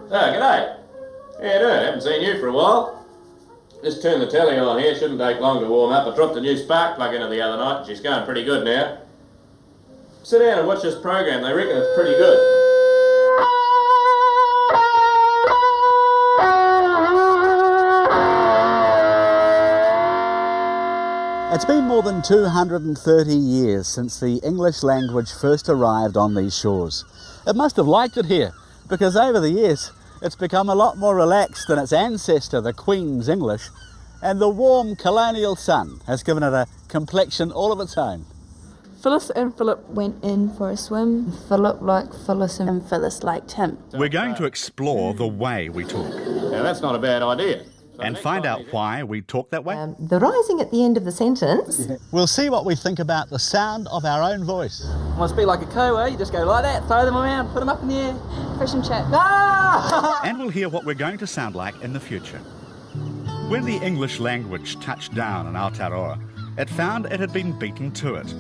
G'day. How you doing? Haven't seen you for a while. Just turned the telly on here, shouldn't take long to warm up. I dropped a new spark plug into the other night, she's going pretty good now. Sit down and watch this program, they reckon it's pretty good. It's been more than 230 years since the English language first arrived on these shores. It must have liked it here, because over the years it's become a lot more relaxed than its ancestor, the Queen's English, and the warm colonial sun has given it a complexion all of its own. Phyllis and Philip went in for a swim. Philip liked Phyllis and Phyllis liked him. We're going to explore the way we talk. Now that's not a bad idea. And find out why we talk that way. The rising at the end of the sentence. We'll see what we think about the sound of our own voice. Want to speak like a kiwi, you just go like that, throw them around, put them up in the air. Fish and chat. Ah! And we'll hear what we're going to sound like in the future. When the English language touched down in Aotearoa, it found it had been beaten to it.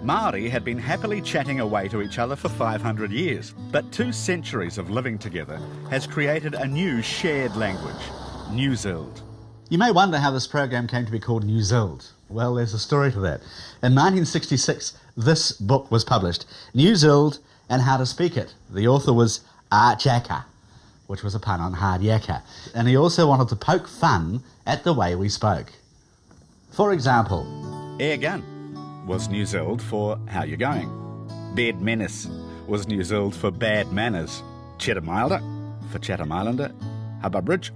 Māori had been happily chatting away to each other for 500 years, but 2 centuries of living together has created a new shared language, New Zealand. You may wonder how this program came to be called New Zealand. Well, there's a story to that. In 1966, this book was published, New Zealand and How to Speak It. The author was Art Jaka, which was a pun on hard yakka. And he also wanted to poke fun at the way we spoke. For example, Air gun was New Zealand for how you're going. Bed menace was New Zealand for bad manners. Chatham Islander for Chatham Islander. Harbour Bridge,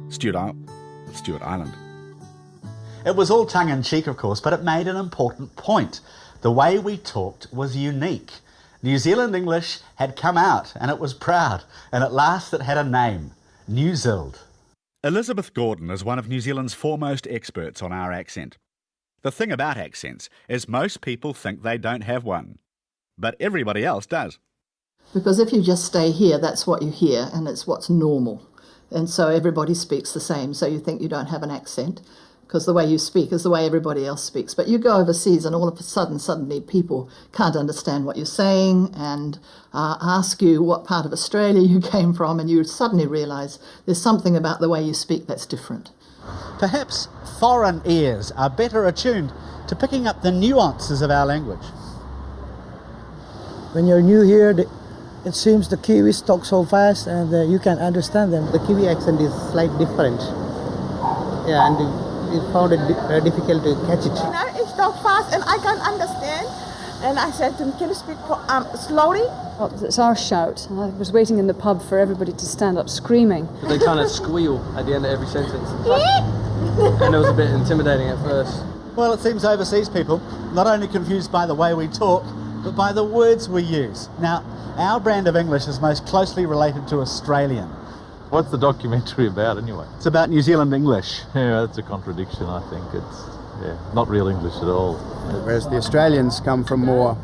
Stewart Island. it was all tongue-in-cheek, of course, but it made an important point. The way we talked was unique. New Zealand English had come out and it was proud, and at last it had a name, New Zealand. Elizabeth Gordon is one of New Zealand's foremost experts on our accent. The thing about accents is most people think they don't have one, but everybody else does. Because if you just stay here, that's what you hear, and it's what's normal. And so everybody speaks the same, so you think you don't have an accent, because the way you speak is the way everybody else speaks. But you go overseas and all of a sudden, suddenly people can't understand what you're saying and ask you what part of Australia you came from, and you suddenly realise there's something about the way you speak that's different. Perhaps foreign ears are better attuned to picking up the nuances of our language. When you're new here, it seems the Kiwis talk so fast and you can understand them. The Kiwi accent is slightly different. Yeah, and we found it very difficult to catch it. You know, it's talk fast and I can't understand. And I said to him, can you speak slowly? Well, it's our shout. I was waiting in the pub for everybody to stand up screaming. They kind of squeal at the end of every sentence. And it was a bit intimidating at first. Well, it seems overseas people not only confused by the way we talk, but by the words we use. Now, our brand of English is most closely related to Australian. What's the documentary about anyway? It's about New Zealand English. Yeah, that's a contradiction, I think. It's not real English at all. Whereas the Australians come from more,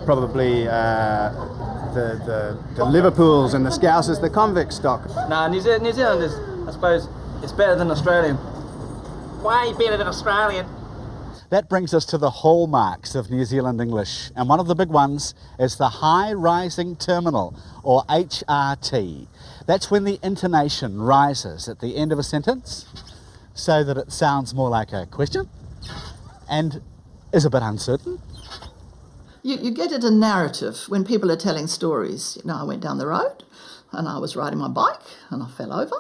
probably the Liverpools and the Scousers, the convict stock. Nah, New Zealand is, I suppose, it's better than Australian. Way better than Australian. That brings us to the hallmarks of New Zealand English, and one of the big ones is the high rising terminal, or HRT. That's when the intonation rises at the end of a sentence so that it sounds more like a question and is a bit uncertain. You get it a narrative when people are telling stories. You know, I went down the road and I was riding my bike and I fell over.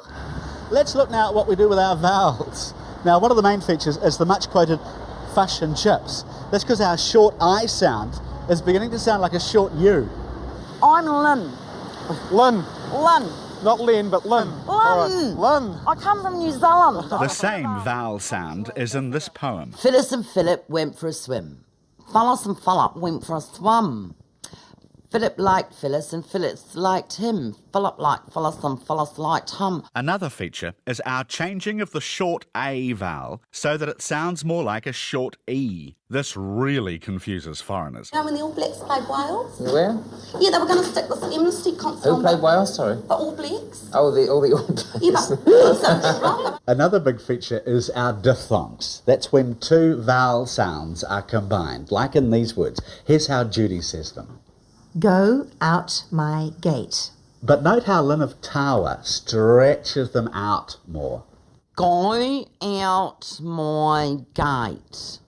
Let's look now at what we do with our vowels. Now, one of the main features is the much quoted fish and chips. That's because our short I sound is beginning to sound like a short U. I'm Lynn. Lynn. Lynn. Not Lynn, but Lynn. Lynn. Right. Lynn. I come from New Zealand. The same vowel sound is in this poem. Phyllis and Philip went for a swim. Phyllis and Philip went for a swim. Philip liked Phyllis and Phyllis liked him. Philip liked Phyllis and Phyllis liked him. Another feature is our changing of the short A vowel so that it sounds more like a short E. This really confuses foreigners. You know when the All Blacks played Wales? Where? Yeah, they were going to stick this amnesty concert Who on. played Wales, sorry? The All Blacks. Oh, the All Blacks. Yeah, but something wrong. Another big feature is our diphthongs. That's when 2 vowel sounds are combined, like in these words. Here's how Judy says them. Go out my gate. But note how Lynn of Tawa stretches them out more. Go out my gate.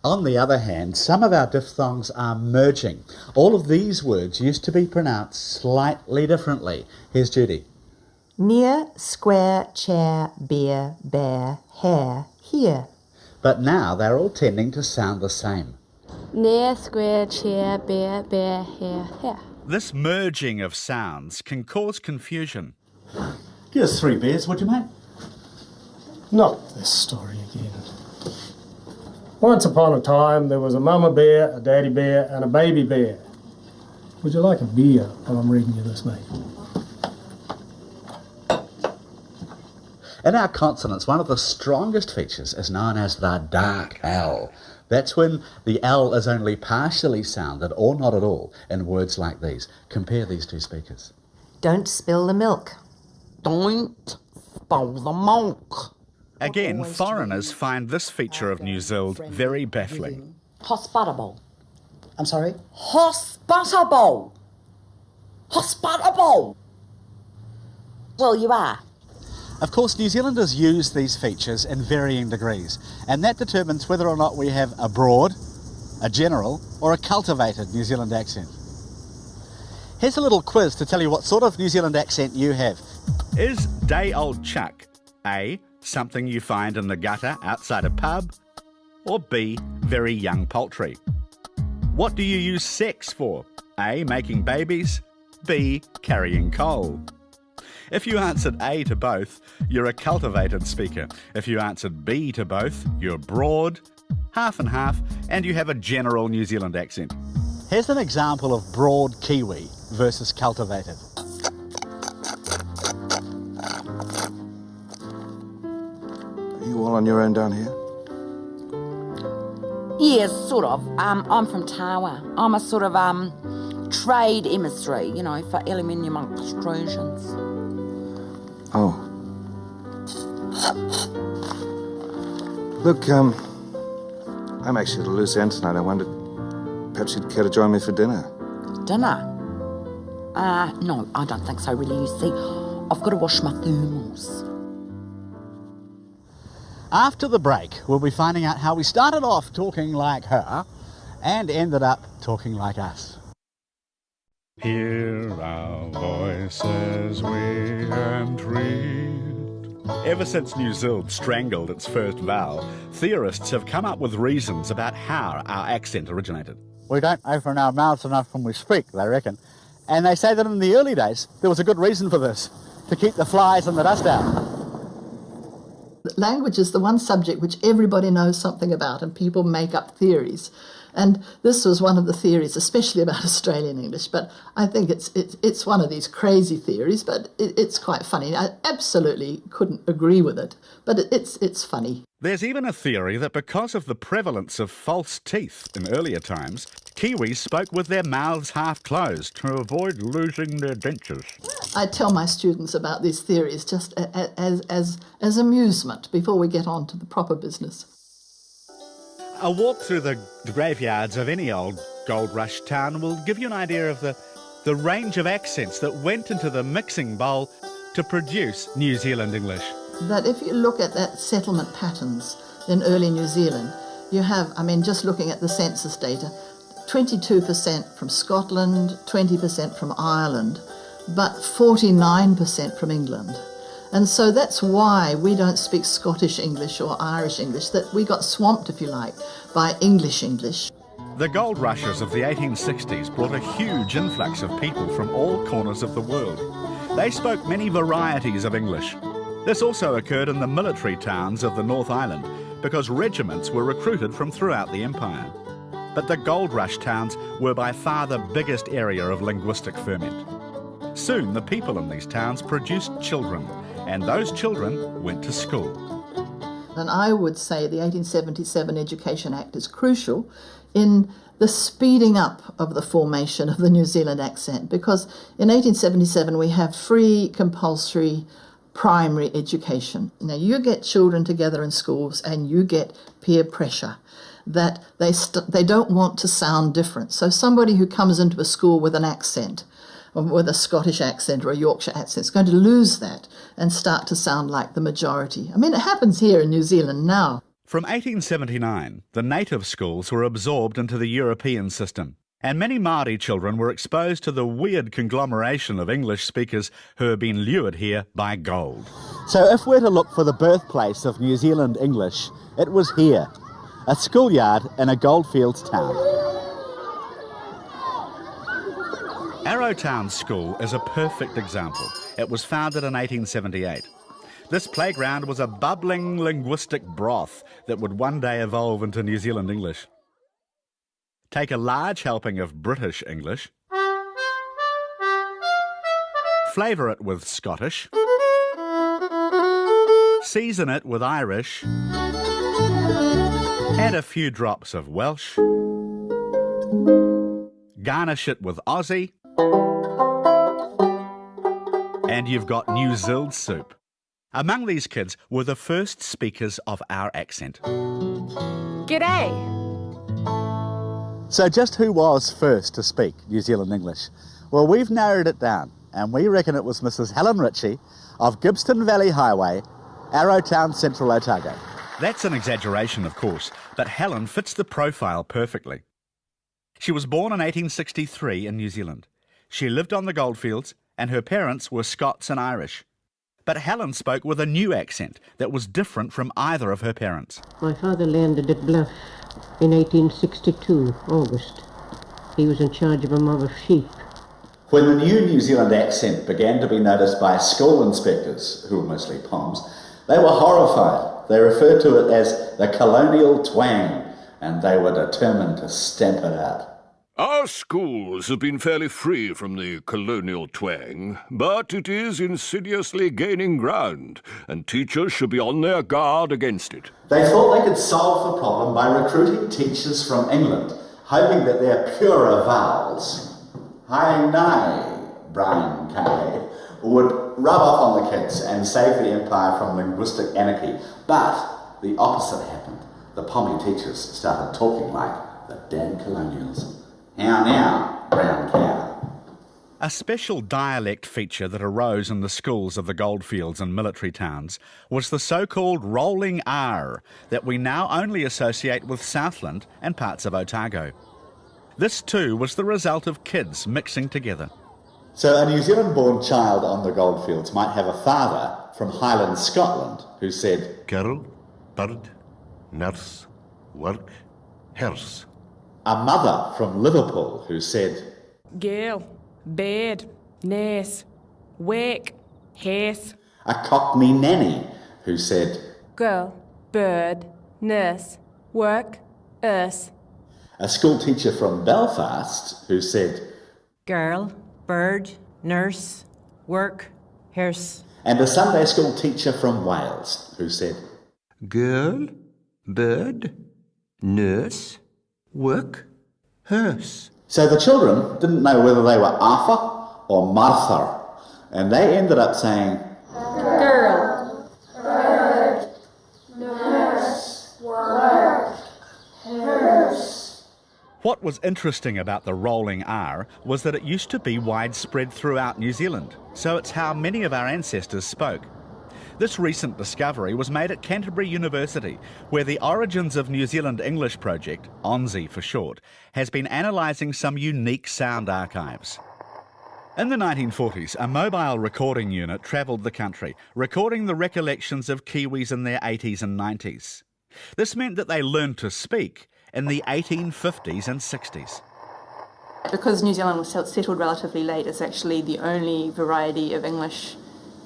On the other hand, some of our diphthongs are merging. All of these words used to be pronounced slightly differently. Here's Judy. Near, square, chair, beer, bear, hair, here. But now they're all tending to sound the same. Near, square, chair, bear, bear, hair, hair. This merging of sounds can cause confusion. Give us 3 beers, would you, mate? Not this story again. Once upon a time, there was a mama bear, a daddy bear, and a baby bear. Would you like a beer while I'm reading you this, mate? In our consonants, one of the strongest features is known as the dark L. That's when the L is only partially sounded or not at all in words like these. Compare these two speakers. Don't spill the milk. Don't spill the milk. Again, foreigners find this feature of New Zealand very baffling. Hospitable. I'm sorry? Hospitable. Hospitable. Well, you are. Of course, New Zealanders use these features in varying degrees, and that determines whether or not we have a broad, a general, or a cultivated New Zealand accent. Here's a little quiz to tell you what sort of New Zealand accent you have. Is day old chuck A, something you find in the gutter outside a pub, or B, very young poultry? What do you use sex for? A, making babies, B, carrying coal. If you answered A to both, you're a cultivated speaker. If you answered B to both, you're broad, half and half, and you have a general New Zealand accent. Here's an example of broad Kiwi versus cultivated. Are you all on your own down here? Yes, sort of. I'm from Tawa. I'm a sort of trade emissary, you know, for aluminium extrusions. Oh. Look, I'm actually at a loose end tonight. I wondered, perhaps you'd care to join me for dinner? Dinner? No, I don't think so, really. You see, I've got to wash my thermals. After the break, we'll be finding out how we started off talking like her and ended up talking like us. Hear our voices we entreat. Ever since New Zealand strangled its first vowel, theorists have come up with reasons about how our accent originated. We don't open our mouths enough when we speak, they reckon. And they say that in the early days, there was a good reason for this, to keep the flies and the dust out. Language is the one subject which everybody knows something about, and people make up theories. And this was one of the theories, especially about Australian English. But I think it's one of these crazy theories, but it's quite funny. I absolutely couldn't agree with it, but it's funny. There's even a theory that because of the prevalence of false teeth in earlier times, Kiwis spoke with their mouths half closed to avoid losing their dentures. I tell my students about these theories just as amusement before we get on to the proper business. A walk through the graveyards of any old gold rush town will give you an idea of the range of accents that went into the mixing bowl to produce New Zealand English. That if you look at that settlement patterns in early New Zealand, you have, just looking at the census data, 22% from Scotland, 20% from Ireland, but 49% from England. And so that's why we don't speak Scottish English or Irish English, that we got swamped, if you like, by English English. The gold rushes of the 1860s brought a huge influx of people from all corners of the world. They spoke many varieties of English. This also occurred in the military towns of the North Island because regiments were recruited from throughout the empire. But the gold rush towns were by far the biggest area of linguistic ferment. Soon the people in these towns produced children, and those children went to school. And I would say the 1877 Education Act is crucial in the speeding up of the formation of the New Zealand accent, because in 1877 we have free compulsory primary education. Now you get children together in schools and you get peer pressure that they don't want to sound different. So somebody who comes into a school with an accent, with a Scottish accent or a Yorkshire accent. It's going to lose that and start to sound like the majority. I mean, it happens here in New Zealand now. From 1879, the native schools were absorbed into the European system, and many Māori children were exposed to the weird conglomeration of English speakers who had been lured here by gold. So if we're to look for the birthplace of New Zealand English, it was here, a schoolyard in a goldfields town. Arrowtown School is a perfect example. It was founded in 1878. This playground was a bubbling linguistic broth that would one day evolve into New Zealand English. Take a large helping of British English, flavour it with Scottish, season it with Irish, add a few drops of Welsh, garnish it with Aussie, and you've got New Zealand soup. Among these kids were the first speakers of our accent. G'day. So just who was first to speak New Zealand English? Well, we've narrowed it down, and we reckon it was Mrs. Helen Ritchie of Gibbston Valley Highway, Arrowtown, Central Otago. That's an exaggeration, of course, but Helen fits the profile perfectly. She was born in 1863 in New Zealand. She lived on the goldfields, and her parents were Scots and Irish. But Helen spoke with a new accent that was different from either of her parents. My father landed at Bluff in 1862, August. He was in charge of a mob of sheep. When the new New Zealand accent began to be noticed by school inspectors, who were mostly Poms, they were horrified. They referred to it as the colonial twang, and they were determined to stamp it out. Our schools have been fairly free from the colonial twang, but it is insidiously gaining ground, and teachers should be on their guard against it. They thought they could solve the problem by recruiting teachers from England, hoping that their purer vowels, hi, nai, Brian K, would rub off on the kids and save the empire from linguistic anarchy. But the opposite happened. The Pommy teachers started talking like the damn colonials. How now, brown cow? A special dialect feature that arose in the schools of the goldfields and military towns was the so-called rolling R that we now only associate with Southland and parts of Otago. This too was the result of kids mixing together. So a New Zealand-born child on the goldfields might have a father from Highland Scotland who said, Carol, bird, nurse, work, hearse. A mother from Liverpool who said, Girl, bed, nurse, wake, hearse. A Cockney nanny who said, Girl, bird, nurse, work, earth. A school teacher from Belfast who said, Girl, bird, nurse, work, hearse. And a Sunday school teacher from Wales who said, Girl, bird, nurse, work, hearse. So the children didn't know whether they were Arthur or Martha, and they ended up saying, Girl, bird, nurse, work, hearse. What was interesting about the rolling R was that it used to be widespread throughout New Zealand, so it's how many of our ancestors spoke. This recent discovery was made at Canterbury University, where the Origins of New Zealand English project, ONZE for short, has been analysing some unique sound archives. In the 1940s, a mobile recording unit travelled the country, recording the recollections of Kiwis in their 80s and 90s. This meant that they learned to speak in the 1850s and 60s. Because New Zealand was settled relatively late, it's actually the only variety of English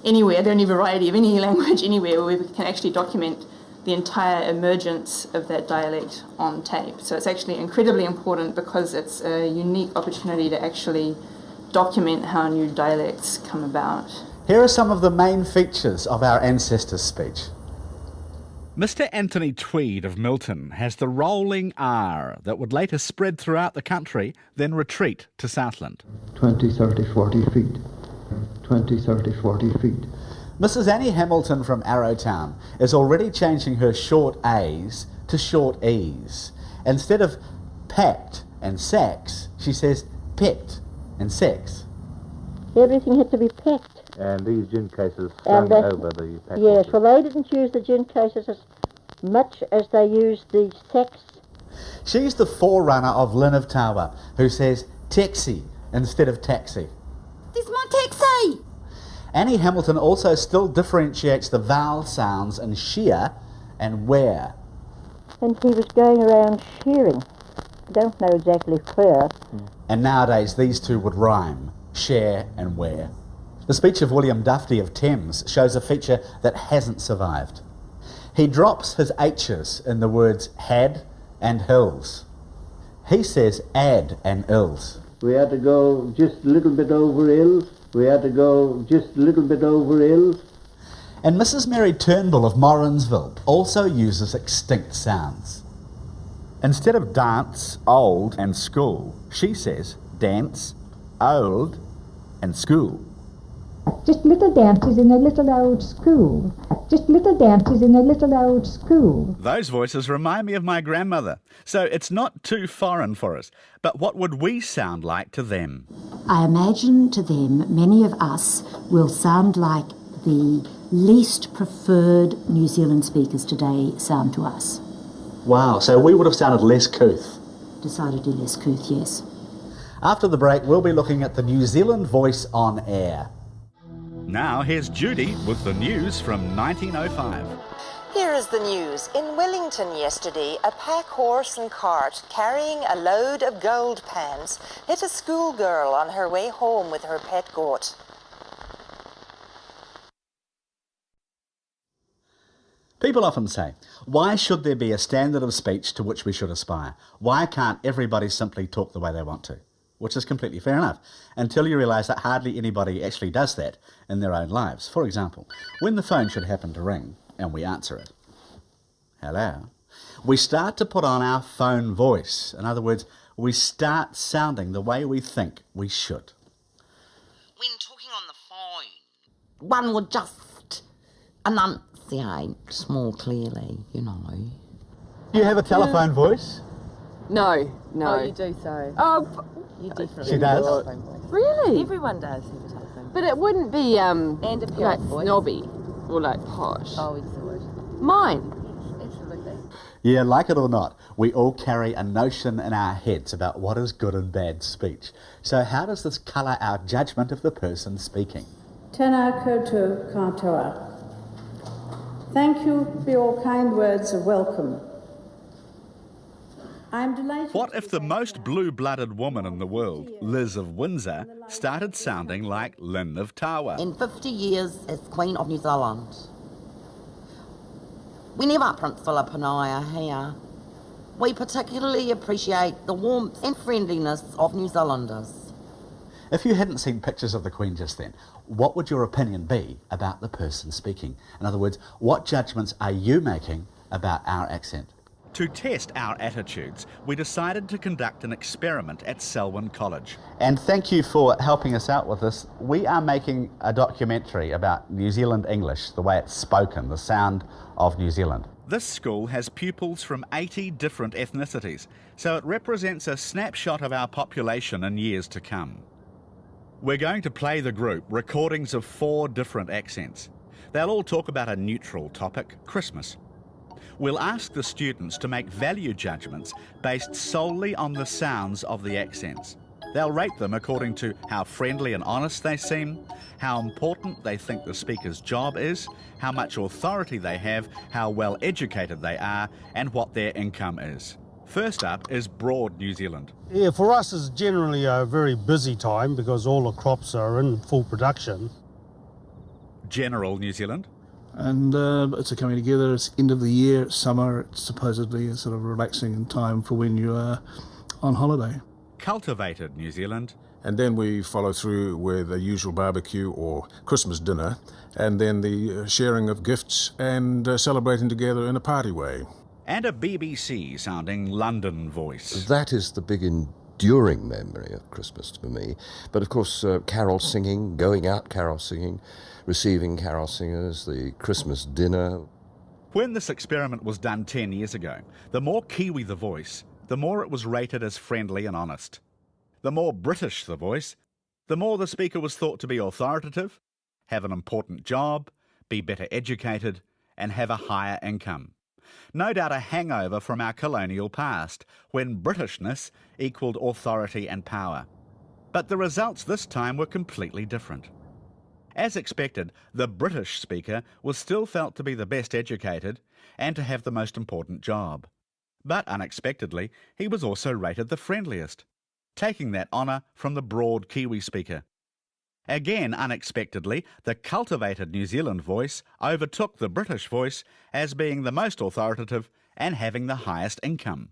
anywhere, the only variety of any language anywhere where we can actually document the entire emergence of that dialect on tape. So it's actually incredibly important because it's a unique opportunity to actually document how new dialects come about. Here are some of the main features of our ancestors' speech. Mr. Anthony Tweed of Milton has the rolling R that would later spread throughout the country, then retreat to Southland. 20, 30, 40 feet. 20, 30, 40 feet. Mrs. Annie Hamilton from Arrowtown is already changing her short A's to short E's. Instead of packed and sacks, she says pecked and sex. Everything had to be packed. And these gin cases And slung over the pack yes, boxes. well, they didn't use the gin cases as much as they used the sacks. She's the forerunner of Lynn of Tawa, who says taxi instead of taxi. This is my taxi! Annie Hamilton also still differentiates the vowel sounds in shear and where. And he was going around shearing. I don't know exactly where. And nowadays these two would rhyme, share and where. The speech of William Dufty of Thames shows a feature that hasn't survived. He drops his H's in the words had and hills. He says ad and ills. We had to go just a little bit over hills. We had to go just a little bit over hills. And Mrs. Mary Turnbull of Morrinsville also uses extinct sounds. Instead of dance, old and school, she says dance, old and school. Just little dances in a little old school. Just little dances in a little old school. Those voices remind me of my grandmother, so it's not too foreign for us. But what would we sound like to them? I imagine to them, many of us will sound like the least preferred New Zealand speakers today sound to us. Wow, so we would have sounded less couth. Decidedly less couth, yes. After the break, we'll be looking at the New Zealand voice on air. Now here's Judy with the news from 1905. Here is the news. In Wellington yesterday, a pack horse and cart carrying a load of gold pans hit a schoolgirl on her way home with her pet goat. People often say, why should there be a standard of speech to which we should aspire? Why can't everybody simply talk the way they want to? Which is completely fair enough, until you realise that hardly anybody actually does that in their own lives. For example, when the phone should happen to ring and we answer it, hello, we start to put on our phone voice. In other words, we start sounding the way we think we should. When talking on the phone, one would just enunciate more clearly, you know. You have a telephone voice? No. Oh, you do so. Oh, You definitely She does? really? Everyone does have a telephone. But it wouldn't be And a like parrot voice. snobby or like posh. Oh, it's the word. Mine. Absolutely. Yeah, like it or not, we all carry a notion in our heads about what is good and bad speech. So how does this colour our judgment of the person speaking? Tēnā koutou katoa. Thank you for your kind words of welcome. I'm delighted. What if the most blue-blooded woman in the world, Liz of Windsor, started sounding like Lynn of Tawa? In 50 years as Queen of New Zealand, whenever Prince Philip and I are here, we particularly appreciate the warmth and friendliness of New Zealanders. If you hadn't seen pictures of the Queen just then, what would your opinion be about the person speaking? In other words, what judgments are you making about our accent? To test our attitudes, we decided to conduct an experiment at Selwyn College. And thank you for helping us out with this. We are making a documentary about New Zealand English, the way it's spoken, the sound of New Zealand. This school has pupils from 80 different ethnicities, so it represents a snapshot of our population in years to come. We're going to play the group recordings of 4 different accents. They'll all talk about a neutral topic, Christmas. We'll ask the students to make value judgments based solely on the sounds of the accents. They'll rate them according to how friendly and honest they seem, how important they think the speaker's job is, how much authority they have, how well educated they are, and what their income is. First up is Broad New Zealand. Yeah, for us it's generally a very busy time because all the crops are in full production. General New Zealand. And it's a coming together, it's end of the year, it's summer, it's supposedly a sort of relaxing time for when you are on holiday. Cultivated New Zealand. And then we follow through with a usual barbecue or Christmas dinner, and then the sharing of gifts and celebrating together in a party way. And a BBC-sounding London voice. That is the big enduring memory of Christmas for me. But of course, carol singing, going out carol singing, receiving carol singers, the Christmas dinner. When this experiment was done 10 years ago, the more Kiwi the voice, the more it was rated as friendly and honest. The more British the voice, the more the speaker was thought to be authoritative, have an important job, be better educated, and have a higher income. No doubt a hangover from our colonial past, when Britishness equalled authority and power. But the results this time were completely different. As expected, the British speaker was still felt to be the best educated and to have the most important job. But unexpectedly, he was also rated the friendliest, taking that honour from the broad Kiwi speaker. Again, unexpectedly, the cultivated New Zealand voice overtook the British voice as being the most authoritative and having the highest income.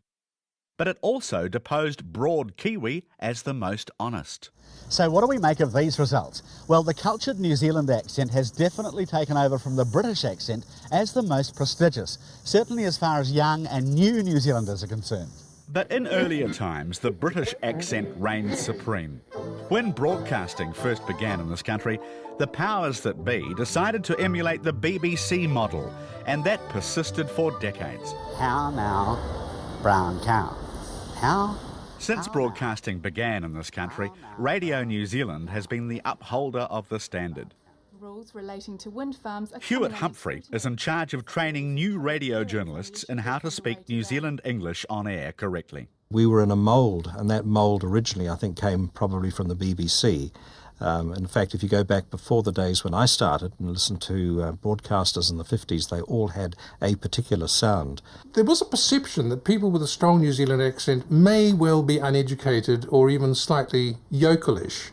But it also deposed broad Kiwi as the most honest. So what do we make of these results? Well, the cultured New Zealand accent has definitely taken over from the British accent as the most prestigious, certainly as far as young and new New Zealanders are concerned. But in earlier times, the British accent reigned supreme. When broadcasting first began in this country, the powers that be decided to emulate the BBC model, and that persisted for decades. How now, brown cow? How? Since broadcasting began in this country, Radio New Zealand has been the upholder of the standard. Rules relating to wind farms are Hewitt Humphrey is in charge of training new radio journalists in how to speak New Zealand English on air correctly. We were in a mould, and that mould originally, I think, came probably from the BBC. In fact, if you go back before the days when I started and listened to broadcasters in the 50s, they all had a particular sound. There was a perception that people with a strong New Zealand accent may well be uneducated or even slightly yokelish.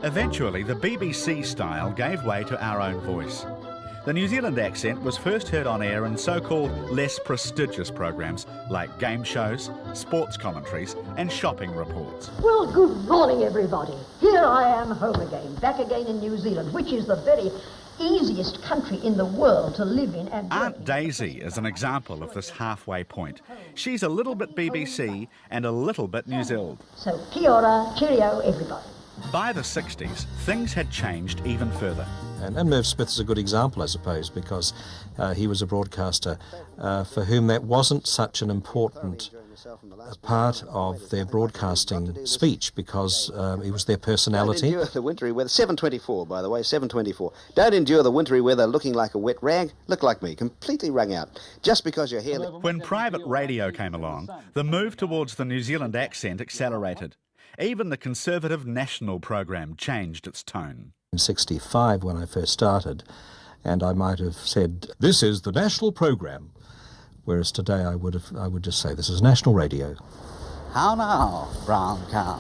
Eventually, the BBC style gave way to our own voice. The New Zealand accent was first heard on air in so-called less prestigious programs like game shows, sports commentaries and shopping reports. Well, good morning, everybody. Here I am home again, back again in New Zealand, which is the very easiest country in the world to live in. And Aunt Daisy is an example of this halfway point. She's a little bit BBC and a little bit New Zealand. So, kia ora, cheerio, everybody. By the 60s, things had changed even further. And Merv Smith is a good example, I suppose, because he was a broadcaster for whom that wasn't such an important part of their broadcasting speech, because it was their personality. Don't endure the wintry weather. 7:24, by the way, 7:24. Don't endure the wintry weather looking like a wet rag. Look like me, completely wrung out. Just because your hair... When private radio came along, the move towards the New Zealand accent accelerated. Even the conservative national program changed its tone. In 65, when I first started, and I might have said, "This is the national program," whereas today I would just say, "This is national radio." How now, brown cow?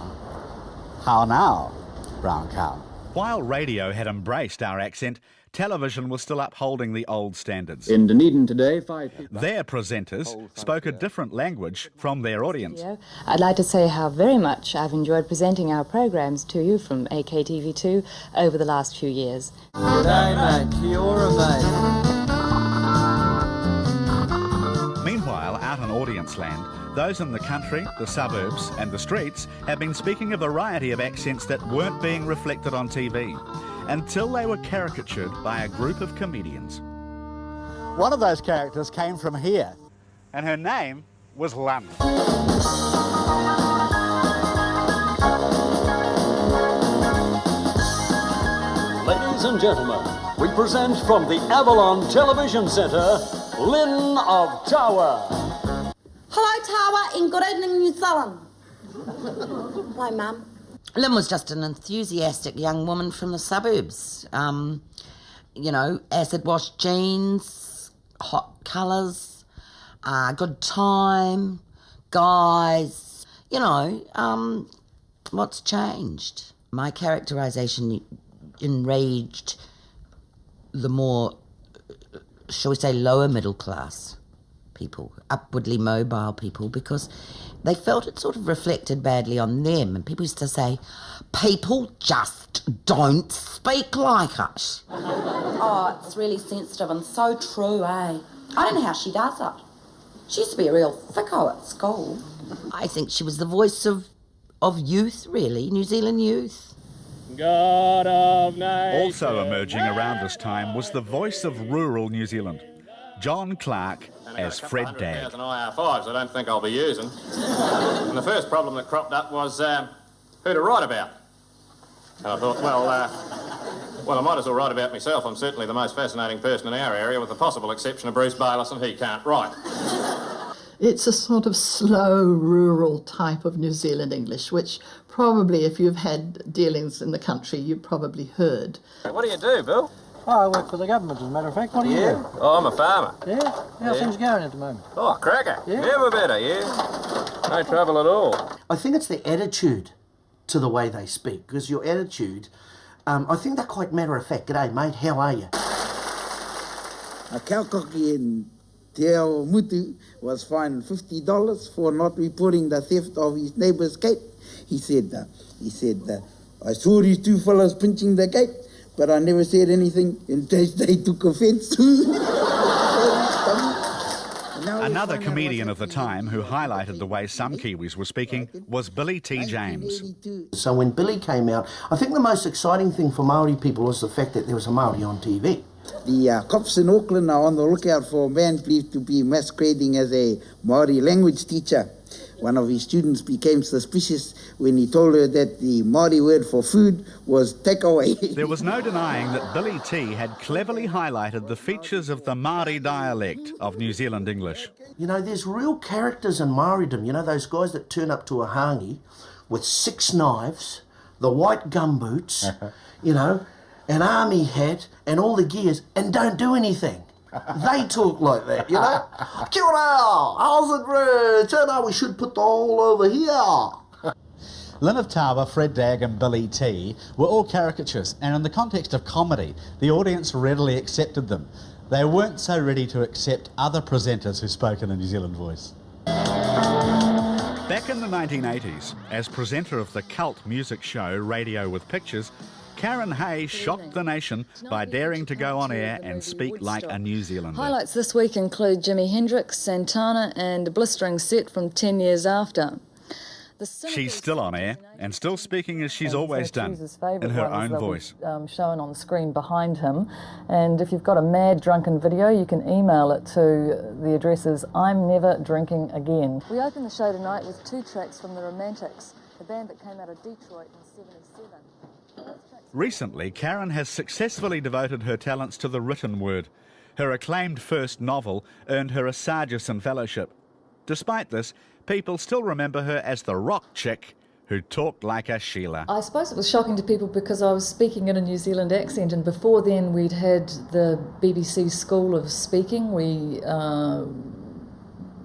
How now, brown cow? While radio had embraced our accent, television was still upholding the old standards. In Dunedin today, 5 people... Their presenters spoke a different language from their audience. I'd like to say how very much I've enjoyed presenting our programs to you from AKTV2 over the last few years. G'day, mate. Kia ora, mate. Meanwhile, out in audience land, those in the country, the suburbs and the streets have been speaking a variety of accents that weren't being reflected on TV, until they were caricatured by a group of comedians. One of those characters came from here, and her name was Lum. Ladies and gentlemen, we present from the Avalon Television Centre, Lynn of Tower. Hello, Tower, and good evening, New Zealand. Hello, Mum. Lynn was just an enthusiastic young woman from the suburbs. You know, acid-wash jeans, hot colours, good time, guys. You know, what's changed? My characterisation enraged the more, shall we say, lower middle class people, upwardly mobile people, because they felt it sort of reflected badly on them. And people used to say, people just don't speak like us. Oh, it's really sensitive and so true, eh? I don't know how she does it. She used to be a real thicko at school. I think she was the voice of youth, really, New Zealand youth. God of nature. Also emerging around this time was the voice of rural New Zealand, John Clark as Fred Dagg. IR5s I don't think I'll be using. And the first problem that cropped up was who to write about. And I thought, well, I might as well write about myself. I'm certainly the most fascinating person in our area, with the possible exception of Bruce Bayliss, and he can't write. It's a sort of slow, rural type of New Zealand English, which probably, if you've had dealings in the country, you've probably heard. What do you do, Bill? Oh, I work for the government, as a matter of fact. What do you do? Oh, I'm a farmer. Yeah? How are things going at the moment? Oh, cracker. Yeah? Never better, yeah. No trouble at all. I think it's their attitude to the way they speak, because your attitude, I think they're quite matter-of-fact. G'day, mate, how are you? A kaukoki in Te Ao Mutu was fined $50 for not reporting the theft of his neighbour's gate. He said, I saw these two fellows pinching the gate, but I never said anything in case they took offence. Another comedian of the time who highlighted the way some Kiwis were speaking was Billy T. James. So when Billy came out, I think the most exciting thing for Maori people was the fact that there was a Maori on TV. The cops in Auckland are on the lookout for a man believed to be masquerading as a Maori language teacher. One of his students became suspicious when he told her that the Maori word for food was takeaway. There was no denying that Billy T had cleverly highlighted the features of the Māori dialect of New Zealand English. You know, there's real characters in Māoridom. You know, those guys that turn up to a hangi with 6 knives, the white gumboots, you know, an army hat and all the gears, and don't do anything. They talk like that, you know? Kia ora, how's it, bro? Turn out we should put the hole over here. Lynn of Tawa, Fred Dagg and Billy T were all caricatures, and in the context of comedy, the audience readily accepted them. They weren't so ready to accept other presenters who spoke in a New Zealand voice. Back in the 1980s, as presenter of the cult music show Radio with Pictures, Karen Hay shocked the nation by daring to go on air and speak like a New Zealander. Highlights this week include Jimi Hendrix, Santana and a blistering set from 10 years after. She's still on air and still speaking as she's always done, in her own voice. Shown on the screen behind him, and if you've got a mad drunken video, you can email it to the addresses I'm never drinking again. We open the show tonight with 2 tracks from the Romantics, a band that came out of Detroit in '77. Recently, Karen has successfully devoted her talents to the written word. Her acclaimed first novel earned her a Sargison Fellowship. Despite this, people still remember her as the rock chick who talked like a Sheila. I suppose it was shocking to people because I was speaking in a New Zealand accent, and before then we'd had the BBC School of Speaking.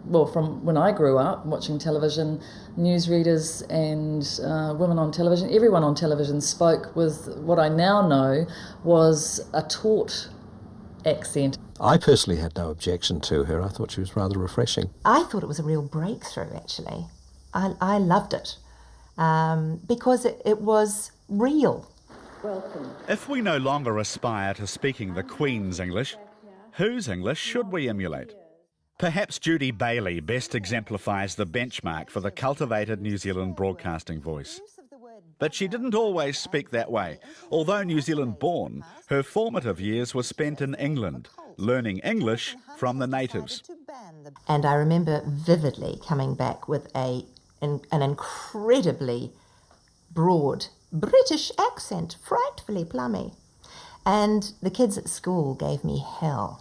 Well, from when I grew up watching television, newsreaders and women on television, everyone on television spoke with what I now know was a taught accent. I personally had no objection to her. I thought she was rather refreshing. I thought it was a real breakthrough, actually. I loved it because it was real. Welcome. If we no longer aspire to speaking the Queen's English, whose English should we emulate? Perhaps Judy Bailey best exemplifies the benchmark for the cultivated New Zealand broadcasting voice. But she didn't always speak that way. Although New Zealand born, her formative years were spent in England, learning English from the natives. And I remember vividly coming back with an incredibly broad British accent, frightfully plummy. And the kids at school gave me hell.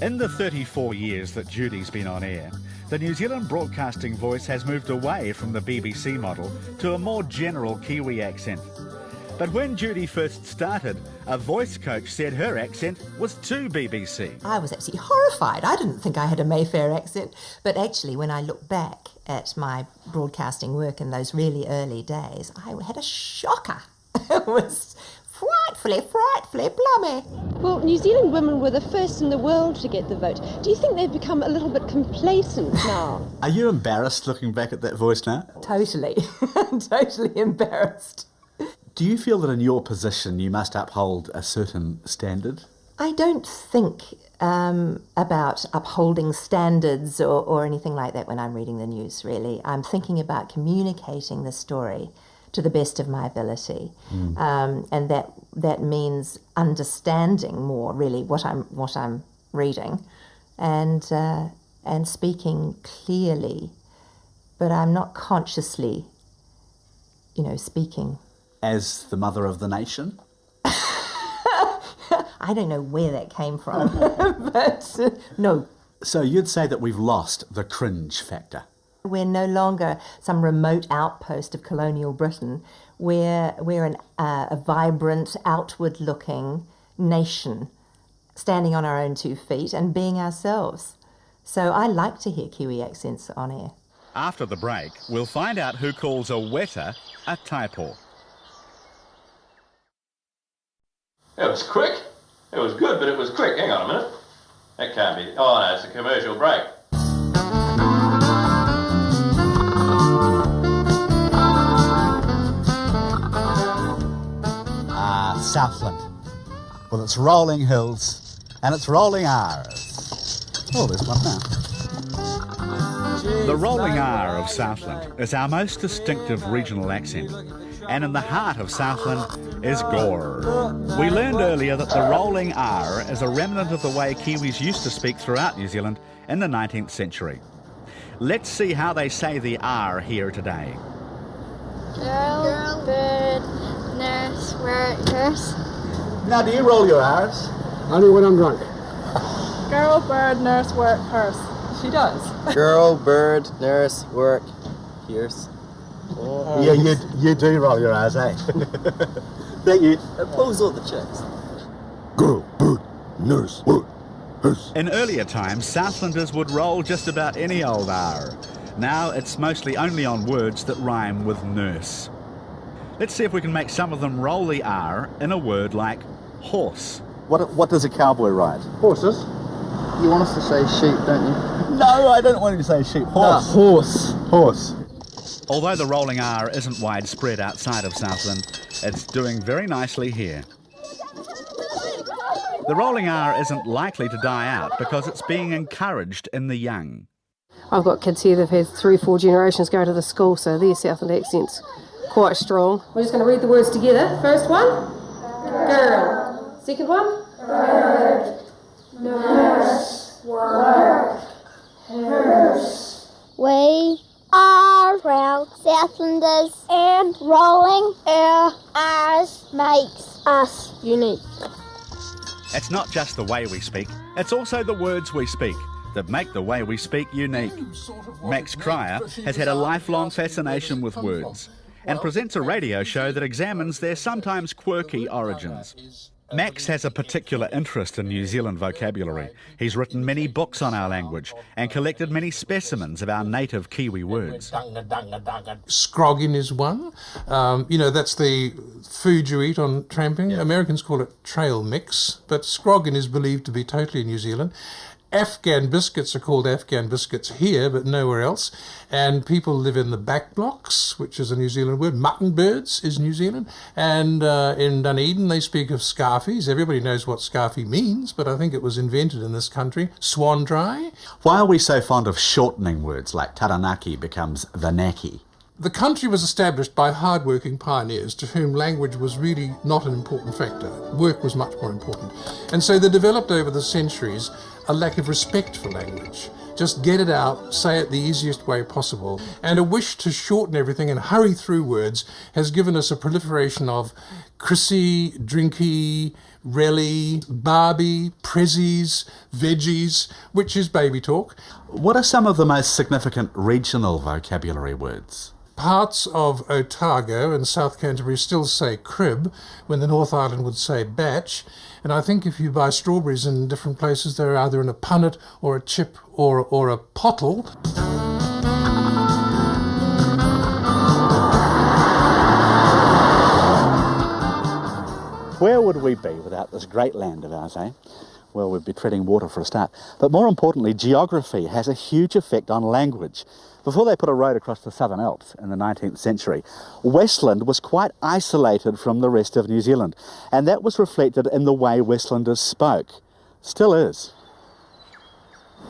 In the 34 years that Judy's been on air, the New Zealand broadcasting voice has moved away from the BBC model to a more general Kiwi accent. But when Judy first started, a voice coach said her accent was too BBC. I was absolutely horrified. I didn't think I had a Mayfair accent. But actually, when I look back at my broadcasting work in those really early days, I had a shocker. It was frightfully plummy. Well, New Zealand women were the first in the world to get the vote. Do you think they've become a little bit complacent now? Are you embarrassed looking back at that voice now? Totally. Totally embarrassed. Do you feel that in your position you must uphold a certain standard? I don't think about upholding standards or anything like that when I'm reading the news, really. I'm thinking about communicating the story to the best of my ability, and that means understanding more really what I'm reading, and speaking clearly, but I'm not consciously speaking. As the mother of the nation? I don't know where that came from, but no. So you'd say that we've lost the cringe factor? We're no longer some remote outpost of colonial Britain. We're a vibrant, outward-looking nation, standing on our own 2 feet and being ourselves. So I like to hear Kiwi accents on air. After the break, we'll find out who calls a weta a taipo. It was quick. It was good, but it was quick. Hang on a minute. That can't be... Oh, no, it's a commercial break. Southland, with its rolling hills and its rolling R's. Oh, there's one now. The rolling R of Southland is our most distinctive regional accent, and in the heart of Southland is Gore. We learned earlier that the rolling R is a remnant of the way Kiwis used to speak throughout New Zealand in the 19th century. Let's see how they say the R here today. Girl, bird, nurse, workers. Now, do you roll your R's? Only when I'm drunk. Girl, bird, nurse, work, purse. She does. Girl, bird, nurse, work, pierce. Yeah, you do roll your R's, eh? Thank you. It pulls all the chicks. Girl, bird, nurse, work, purse. In earlier times, Southlanders would roll just about any old R. Now it's mostly only on words that rhyme with nurse. Let's see if we can make some of them roll the R in a word like horse. What does a cowboy ride? Horses. You want us to say sheep, don't you? No, I don't want you to say sheep. Horse. No, horse. Horse. Although the rolling R isn't widespread outside of Southland, it's doing very nicely here. The rolling R isn't likely to die out because it's being encouraged in the young. I've got kids here that have had 3 or 4 generations go to the school, so their Southland accent's quite strong. We're just going to read the words together. First one, girl. Second one, bird, nurse, work, nurse. We are proud Southlanders, and rolling our R's makes us unique. It's not just the way we speak, it's also the words we speak that make the way we speak unique. Max Cryer has had a lifelong fascination with words and presents a radio show that examines their sometimes quirky origins. Max has a particular interest in New Zealand vocabulary. He's written many books on our language and collected many specimens of our native Kiwi words. Scroggin is one. That's the food you eat on tramping. Yeah. Americans call it trail mix, but scroggin is believed to be totally New Zealand. Afghan biscuits are called Afghan biscuits here, but nowhere else. And people live in the back blocks, which is a New Zealand word. Mutton birds is New Zealand. And in Dunedin, they speak of scarfies. Everybody knows what scarfie means, but I think it was invented in this country. Swan dry. Why are we so fond of shortening words like taranaki becomes vanaki? The country was established by hard-working pioneers to whom language was really not an important factor. Work was much more important. And so they developed over the centuries a lack of respect for language. Just get it out, say it the easiest way possible. And a wish to shorten everything and hurry through words has given us a proliferation of Chrissy, Drinky, Relly, Barbie, Prezzies, Veggies, which is baby talk. What are some of the most significant regional vocabulary words? Parts of Otago and South Canterbury still say crib, when the North Island would say batch. And I think if you buy strawberries in different places, they're either in a punnet or a chip or a pottle. Where would we be without this great land of ours, eh? Well, we'd be treading water for a start. But more importantly, geography has a huge effect on language. Before they put a road across the Southern Alps in the 19th century, Westland was quite isolated from the rest of New Zealand, and that was reflected in the way Westlanders spoke. Still is.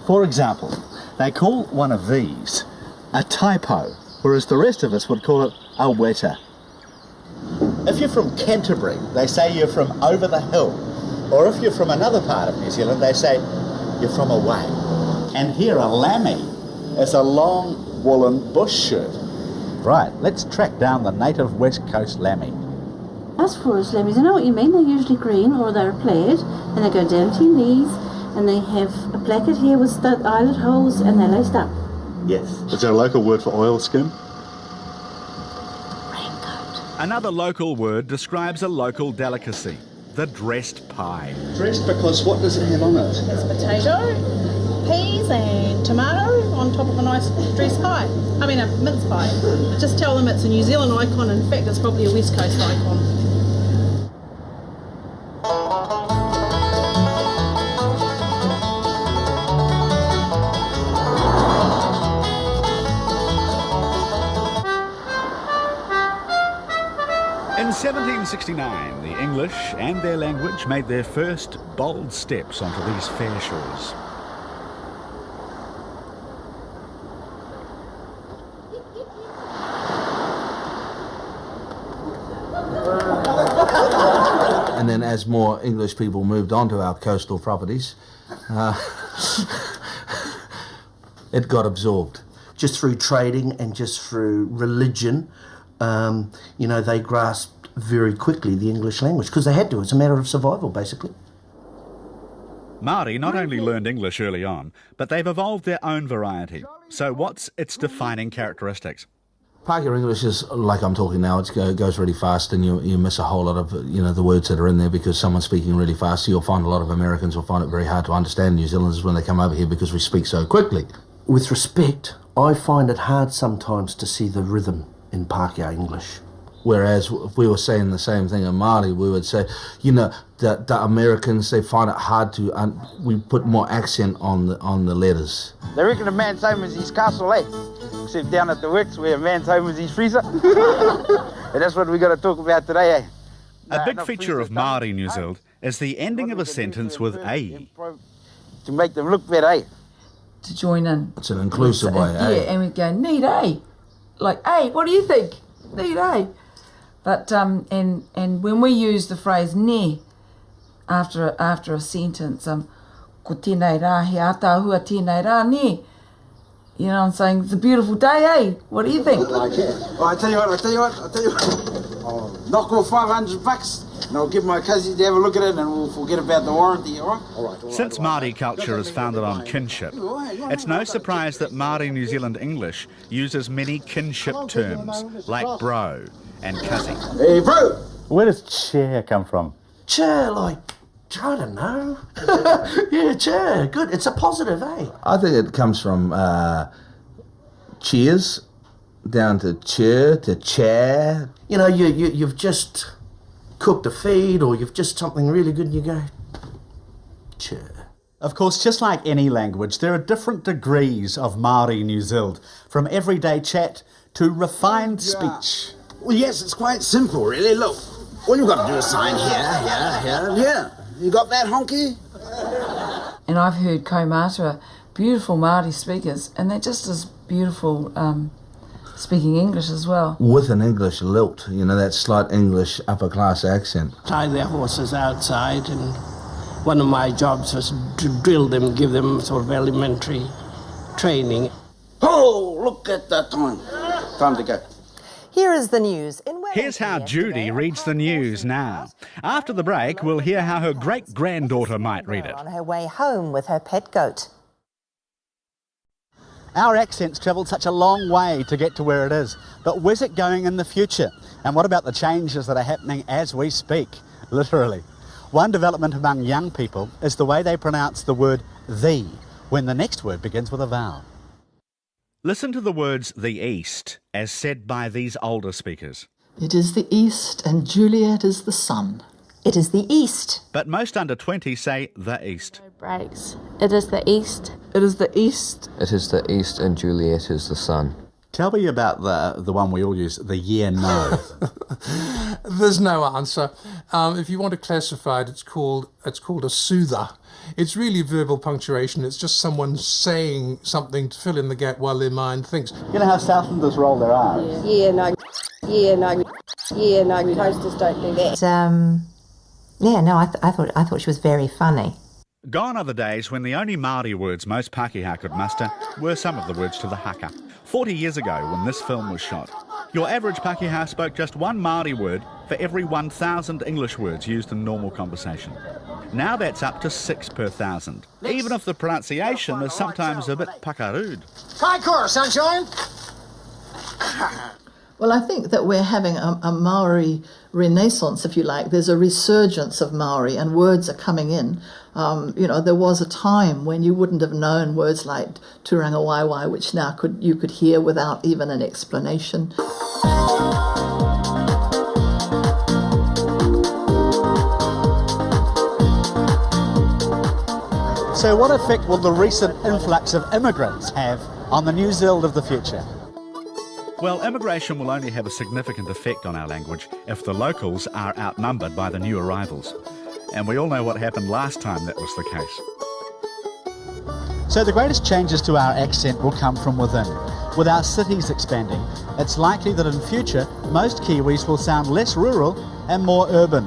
For example, they call one of these a typo, whereas the rest of us would call it a weta. If you're from Canterbury, they say you're from over the hill. Or if you're from another part of New Zealand, they say you're from away. And here a lammy is a long woolen bush shirt. Right, let's track down the native West Coast lammy. As for us lammies, I know what you mean. They're usually green or they're plaid, and they go down to your knees, and they have a placket here with eyelet holes, and they're laced up. Yes. Is there a local word for oil skin? Another local word describes a local delicacy, the dressed pie. Dressed because what does it have on it? There's potato, peas and tomato on top of a nice dressed pie. I mean a mince pie. But just tell them it's a New Zealand icon. In fact, it's probably a West Coast icon. In 1769, the English and their language made their first bold steps onto these fair shores. And then as more English people moved onto our coastal properties, it got absorbed. Just through trading and just through religion, they grasped very quickly the English language because they had to. It's a matter of survival, basically. Māori not only learned English early on, but they've evolved their own variety. So what's its defining characteristics? Pākehā English is like I'm talking now. It goes really fast, and you miss a whole lot of the words that are in there because someone's speaking really fast. So you'll find a lot of Americans will find it very hard to understand New Zealanders when they come over here because we speak so quickly. With respect, I find it hard sometimes to see the rhythm in Pākehā English. Whereas if we were saying the same thing in Māori, we would say, the Americans, they find it hard to, we put more accent on the letters. They reckon a man's home is his castle, eh? Except down at the works where a man's home is his freezer. And that's what we're going to talk about today, eh? A big feature of Māori New Zealand is the ending of a sentence with a. To make them look better, eh? To join in. It's an inclusive way, eh? Yeah, and we go, need a. Like, hey, what do you think? Need a. But, and when we use the phrase ne after a sentence, ko tēnei rā, he ātāhua tēnei rā ne. You know what I'm saying? It's a beautiful day, eh? What do you think? Like it. Well, I tell you what. I'll knock off $500 and I'll give my cousin to have a look at it and we'll forget about the warranty, all right? Since Māori culture is founded on kinship, it's no surprise that Māori New Zealand English uses many kinship terms like bro and cuzzy. Hey, bro! Where does chair come from? Chair, like, I don't know. Yeah, chair, good. It's a positive, eh? I think it comes from cheers, down to cheer, to chair. You've just cooked a feed or you've just something really good and you go, chair. Of course, just like any language, there are different degrees of Māori New Zealand, from everyday chat to refined speech. Well, yes, it's quite simple, really. Look, all you've got to do is sign here, and here. You got that, honky? And I've heard kaumātua, beautiful Māori speakers, and they're just as beautiful speaking English as well. With an English lilt, that slight English upper class accent. Tie their horses outside, and one of my jobs was to drill them, give them sort of elementary training. Oh, look at that time. Time to go. Here is the news. Here's how Judy reads the news now. After the break, we'll hear how her great-granddaughter might read it. On her way home with her pet goat. Our accent's travelled such a long way to get to where it is, but where's it going in the future? And what about the changes that are happening as we speak, literally? One development among young people is the way they pronounce the word the when the next word begins with a vowel. Listen to the words the East as said by these older speakers. It is the East and Juliet is the sun. It is the East. But most under 20 say the East. Breaks. It is the East. It is the East. It is the East and Juliet is the sun. Tell me about the one we all use, the yeah, no. There's no answer. If you want to classify it, it's called a soother. It's really verbal punctuation. It's just someone saying something to fill in the gap while their mind thinks. You know how Southlanders roll their R's? Yeah, no. Coasters don't do that. I thought she was very funny. Gone are the days when the only Māori words most Pākehā could muster were some of the words to the haka. 40 years ago when this film was shot, Your average Pākehā spoke just one Māori word for every 1,000 English words used in normal conversation. Now that's up to 6 per 1,000, even if the pronunciation is sometimes a bit pakarude. Kai kora, sunshine! Well, I think that we're having a Maori renaissance, if you like. There's a resurgence of Maori and words are coming in. There was a time when you wouldn't have known words like turanga waiwai, which now you could hear without even an explanation. So what effect will the recent influx of immigrants have on the New Zealand of the future? Well, immigration will only have a significant effect on our language if the locals are outnumbered by the new arrivals. And we all know what happened last time that was the case. So the greatest changes to our accent will come from within. With our cities expanding, it's likely that in future, most Kiwis will sound less rural and more urban.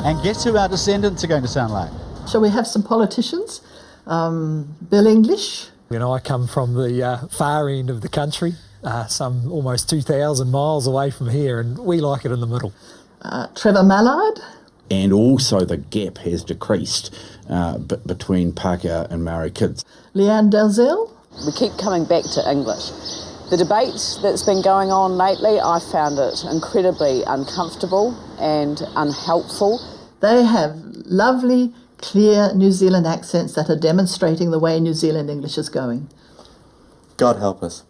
And guess who our descendants are going to sound like? Shall we have some politicians? Bill English. I come from the far end of the country. Some almost 2,000 miles away from here, and we like it in the middle. Trevor Mallard. And also the gap has decreased between Pākehā and Maori kids. Leanne Dalzell. We keep coming back to English. The debate that's been going on lately, I found it incredibly uncomfortable and unhelpful. They have lovely, clear New Zealand accents that are demonstrating the way New Zealand English is going. God help us.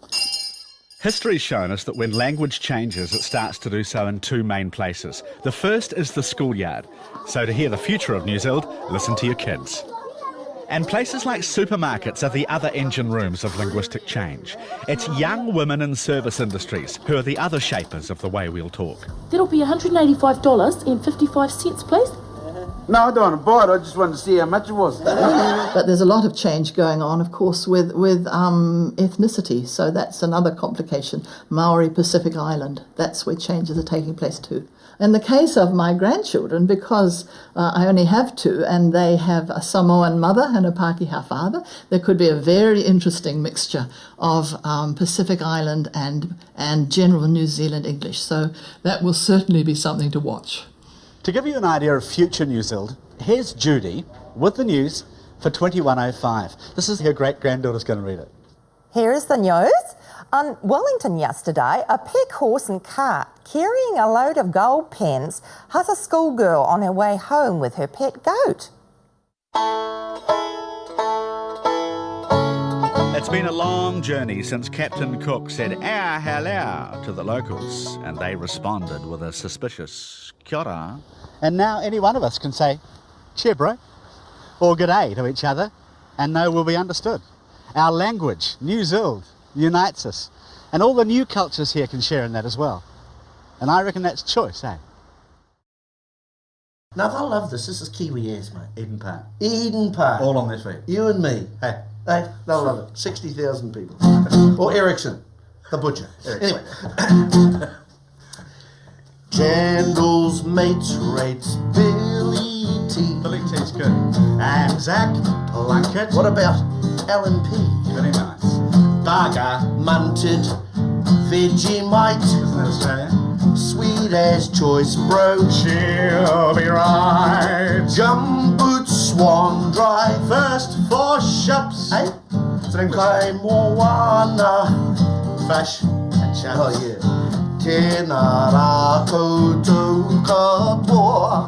History's shown us that when language changes, it starts to do so in two main places. The first is the schoolyard. So to hear the future of New Zealand, listen to your kids. And places like supermarkets are the other engine rooms of linguistic change. It's young women in service industries who are the other shapers of the way we'll talk. That'll be $185.55, please. No, I don't want to buy it. I just wanted to see how much it was. But there's a lot of change going on, of course, with ethnicity. So that's another complication. Maori Pacific Island, that's where changes are taking place too. In the case of my grandchildren, because I only have two and they have a Samoan mother and a Pākehā father, there could be a very interesting mixture of Pacific Island and general New Zealand English. So that will certainly be something to watch. To give you an idea of future New Zealand, here's Judy with the news for 2105. This is her great-granddaughter's going to read it. Here is the news. On Wellington yesterday, a peck horse and cart carrying a load of gold pens has a schoolgirl on her way home with her pet goat. It's been a long journey since Captain Cook said "our hello" to the locals, and they responded with a suspicious "kia ora." And now any one of us can say "cheer, bro," or "g'day" to each other, and know we'll be understood. Our language, New Zealand, unites us, and all the new cultures here can share in that as well. And I reckon that's choice, eh? Now they'll love this. This is Kiwi airs, mate. Eden Park. Eden Park. All on their feet. You and me. Hey. Hey, they'll love it. 60,000 people. Or Ericsson, the butcher. Anyway. Jandal's mates rates Billy T. Billy T's good. And Zach Plunkett. What about Alan P? Very nice. Burger Munted Vegemite. Isn't that Australian? Sweet as choice bro. She'll be right. Gumboot Swan Dry. First for shops. Hey? Kai Moana. Fish and chips. Oh yeah. Tēnā koutou katoa.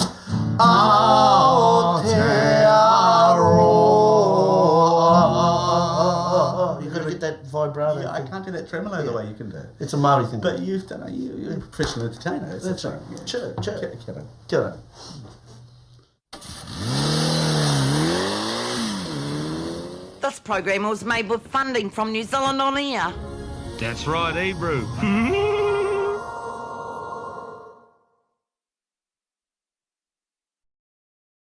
Aotearoa. You gotta get that vibrato. Yeah, I can't do that tremolo the way you can do it. It's a Māori thing. But you've done it. You're a professional entertainer. That's right. Yeah. Cheer. Kia ora. This program was made with funding from New Zealand On Air. That's right, Hebrew.